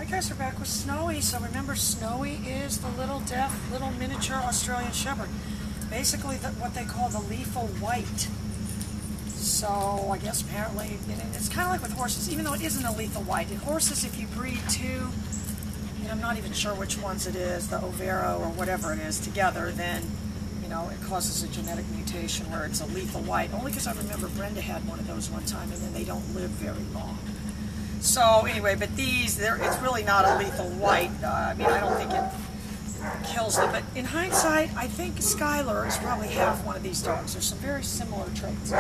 Alright guys, we're back with Snowy. So remember, Snowy is the little deaf, little miniature Australian Shepherd. Basically what they call the lethal white. So I guess apparently, it's kind of like with horses, even though it isn't a lethal white. In horses, if you breed two, and I'm not even sure which ones it is, the Overo or whatever it is, together, then it causes a genetic mutation where it's a lethal white. Only because I remember Brenda had one of those one time, and then they don't live very long. So anyway, but these, it's really not a lethal white. I don't think it kills them. But in hindsight, I think Skylar is probably half one of these dogs. There's some very similar traits.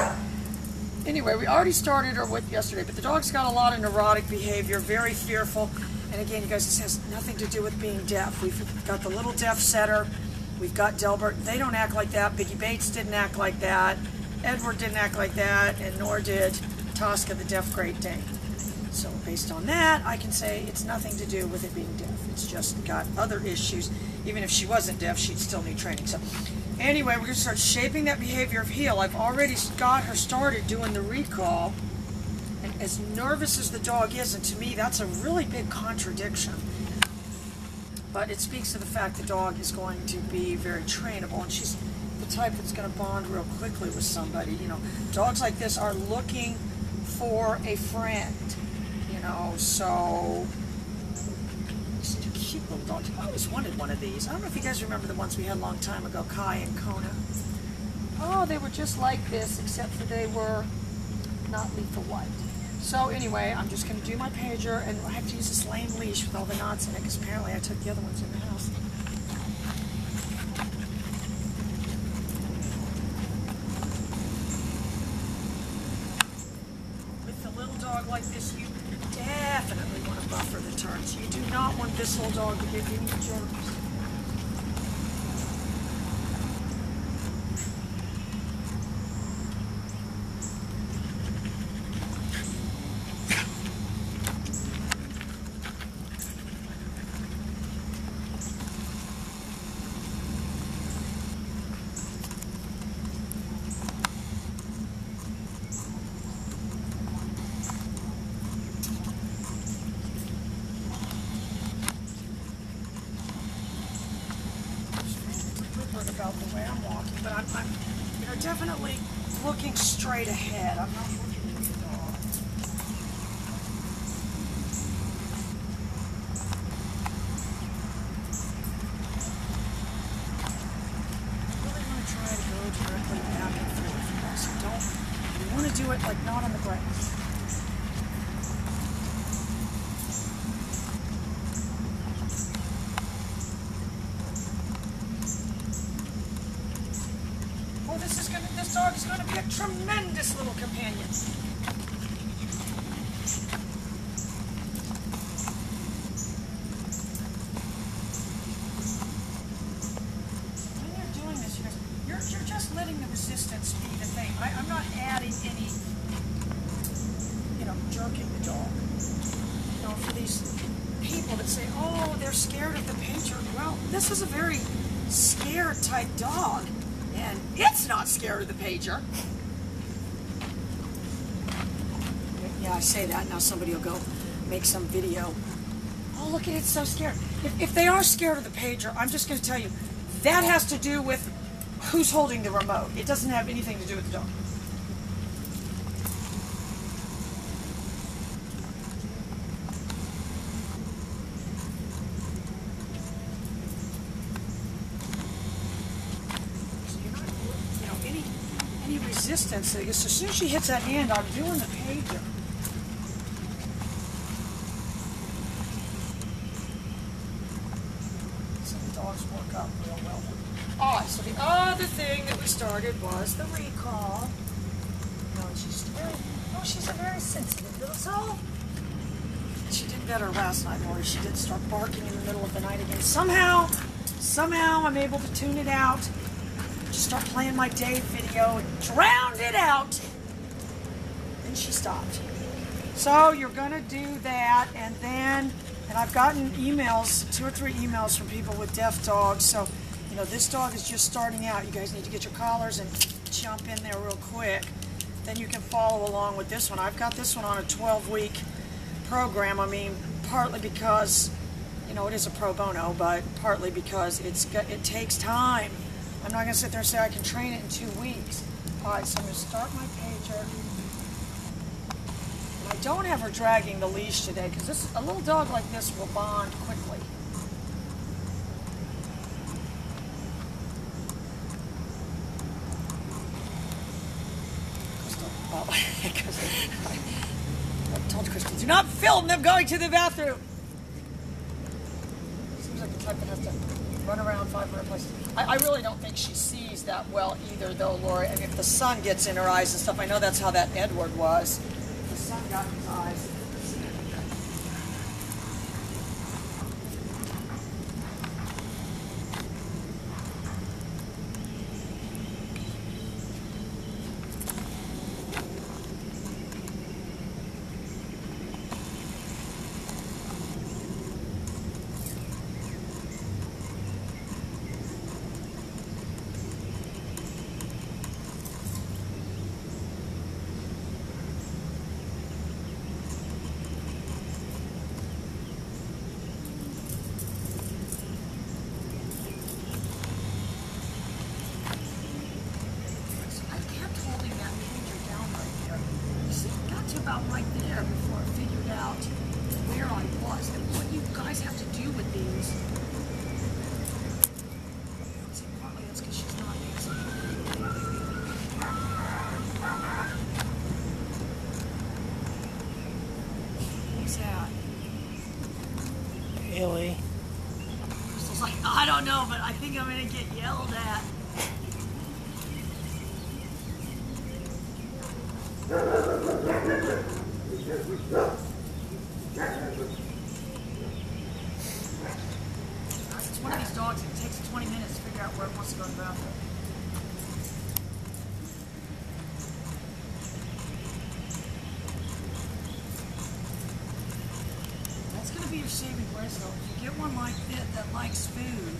Anyway, we already started her with yesterday, but the dog's got a lot of neurotic behavior, very fearful. And again, you guys, this has nothing to do with being deaf. We've got the little deaf setter. We've got Delbert. They don't act like that. Biggie Bates didn't act like that. Edward didn't act like that, and nor did Tosca, the deaf Great Dane. So based on that, I can say it's nothing to do with it being deaf. It's just got other issues. Even if she wasn't deaf, she'd still need training. So anyway, we're going to start shaping that behavior of heel. I've already got her started doing the recall. And as nervous as the dog is, and to me that's a really big contradiction, but it speaks to the fact the dog is going to be very trainable, and she's the type that's going to bond real quickly with somebody. Dogs like this are looking for a friend. So just a cute little dog. I always wanted one of these. I don't know if you guys remember the ones we had a long time ago, Kai and Kona. Oh, they were just like this, except for they were not lethal white. So anyway, I'm just going to do my pager, and I have to use this lame leash with all the knots in it, because apparently I took the other ones in the house. With the little dog like this, you definitely want to buffer the turns. You do not want this little dog to give you any germs. About the way I'm walking, but I'm definitely looking straight ahead. I'm not looking at the dog. I really want to try to go directly back and forth. So you want to do it like not on the grass. This dog is going to be a tremendous little companion. When you're doing this, you guys, you're just letting the resistance be the thing. I'm not adding any, jerking the dog. For these people that say, oh, they're scared of the pager. Well, this is a very scared type dog. And it's not scared of the pager. Yeah, I say that, now somebody will go make some video. Oh, look at it, it's so scared. If they are scared of the pager, I'm just going to tell you, that has to do with who's holding the remote. It doesn't have anything to do with the dog. Any resistance. So as soon as she hits that hand, I'm doing the pager. So the dogs work up real well. Alright, so the other thing that we started was the recall. She's a very sensitive little soul. She did better last night, Lori. She did start barking in the middle of the night again. Somehow I'm able to tune it out. Just start playing my Dave video and drowned it out. And she stopped. So you're going to do that, and I've gotten emails, 2 or 3 emails from people with deaf dogs. So, this dog is just starting out. You guys need to get your collars and jump in there real quick. Then you can follow along with this one. I've got this one on a 12-week program. partly because, you know, it is a pro bono, but partly because it takes time. I'm not going to sit there and say I can train it in 2 weeks. All right, so I'm going to start my pager. And I don't have her dragging the leash today because a little dog like this will bond quickly. I told Crystal, do not film them going to the bathroom. Seems like the type that has to run around 500 places. I really don't think she sees that well either, though, Lori. I mean, if the sun gets in her eyes and stuff, I know that's how that Edward was. The sun got in his eyes. About right there before I figured out where I was and what you guys have to do with these. See, partly that's because she's not dancing. Who's that? Really? Crystal's like, I don't know, but I think I'm going to get yelled at. It's one of these dogs, it takes 20 minutes to figure out where it wants to go to the bathroom. That's going to be your saving grace, though. If you get one like this that likes food,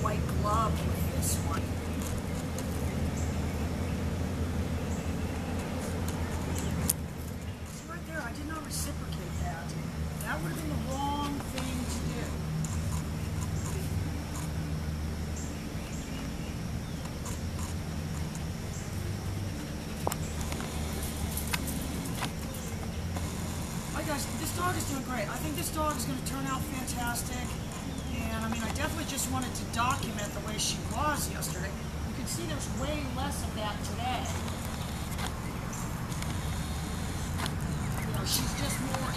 white glove with this one. See right there, I did not reciprocate that. That would have been the wrong thing to do. Alright guys, this dog is doing great. I think this dog is going to turn out fantastic. And I mean, I definitely just wanted to document the way she was yesterday. You can see there's way less of that today. You know, she's just more